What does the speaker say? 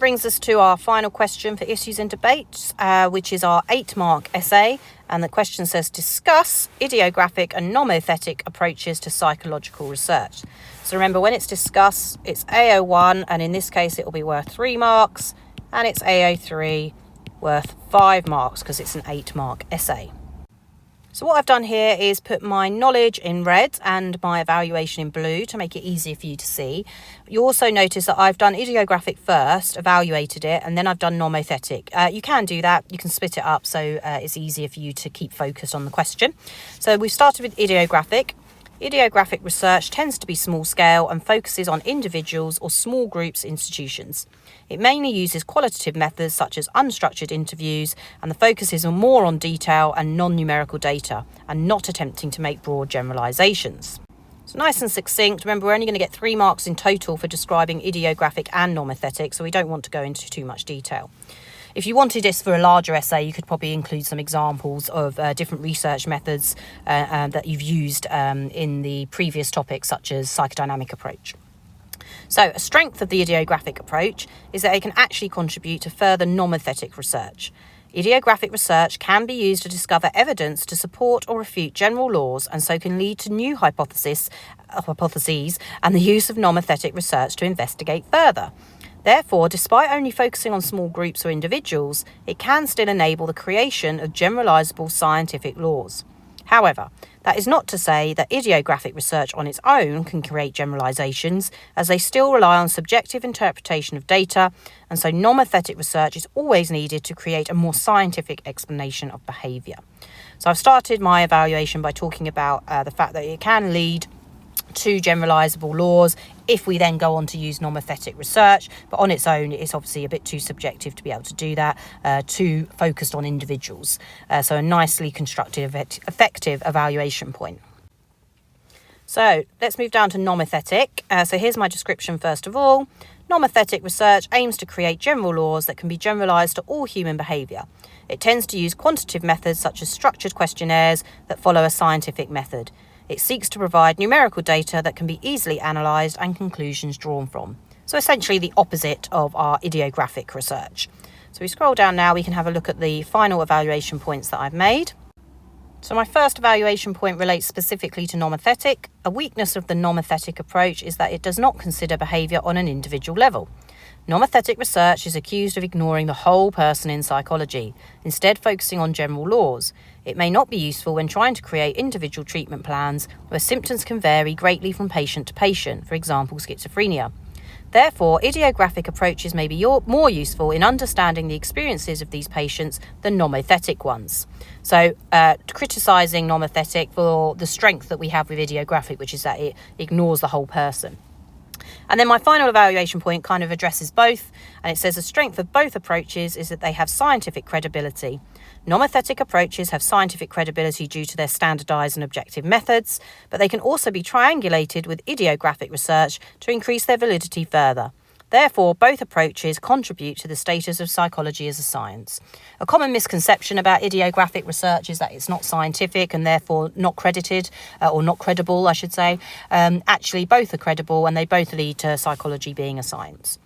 brings us to our final question for Issues and Debates, which is our 8-mark essay. And the question says, discuss idiographic and nomothetic approaches to psychological research. So remember, when it's discuss, it's AO1, and in this case, it will be worth 3 marks, and it's AO3 worth 5 marks because it's an 8-mark essay. So what I've done here is put my knowledge in red and my evaluation in blue to make it easier for you to see. You also notice that I've done idiographic first, evaluated it, and then I've done nomothetic. You can do that. You can split it up so it's easier for you to keep focused on the question. So we've started with idiographic. Idiographic research tends to be small scale and focuses on individuals or small groups, institutions. It mainly uses qualitative methods such as unstructured interviews, and the focus is more on detail and non-numerical data and not attempting to make broad generalisations. So nice and succinct. Remember, we're only going to get 3 marks in total for describing idiographic and nomothetic, so we don't want to go into too much detail. If you wanted this for a larger essay, you could probably include some examples of different research methods that you've used in the previous topics, such as psychodynamic approach. So a strength of the idiographic approach is that it can actually contribute to further nomothetic research. Idiographic research can be used to discover evidence to support or refute general laws, and so can lead to new hypotheses and the use of nomothetic research to investigate further. Therefore, despite only focusing on small groups or individuals, it can still enable the creation of generalisable scientific laws. However, that is not to say that idiographic research on its own can create generalisations, as they still rely on subjective interpretation of data, and so nomothetic research is always needed to create a more scientific explanation of behaviour. So I've started my evaluation by talking about the fact that it can lead to generalisable laws if we then go on to use nomothetic research, but on its own it's obviously a bit too subjective to be able to do that, too focused on individuals. So a nicely constructed, effective evaluation point. So let's move down to nomothetic. So here's my description first of all. Nomothetic research aims to create general laws that can be generalised to all human behaviour. It tends to use quantitative methods such as structured questionnaires that follow a scientific method. It seeks to provide numerical data that can be easily analysed and conclusions drawn from. So essentially the opposite of our idiographic research. So we scroll down now, we can have a look at the final evaluation points that I've made. So my first evaluation point relates specifically to nomothetic. A weakness of the nomothetic approach is that it does not consider behaviour on an individual level. Nomothetic research is accused of ignoring the whole person in psychology, instead focusing on general laws. It may not be useful when trying to create individual treatment plans where symptoms can vary greatly from patient to patient, for example, schizophrenia. Therefore, idiographic approaches may be more useful in understanding the experiences of these patients than nomothetic ones. So, criticising nomothetic for the strength that we have with idiographic, which is that it ignores the whole person. And then my final evaluation point kind of addresses both, and it says the strength of both approaches is that they have scientific credibility. Nomothetic approaches have scientific credibility due to their standardised and objective methods, but they can also be triangulated with idiographic research to increase their validity further. Therefore, both approaches contribute to the status of psychology as a science. A common misconception about idiographic research is that it's not scientific and therefore not credited, or not credible, I should say. Actually, both are credible and they both lead to psychology being a science.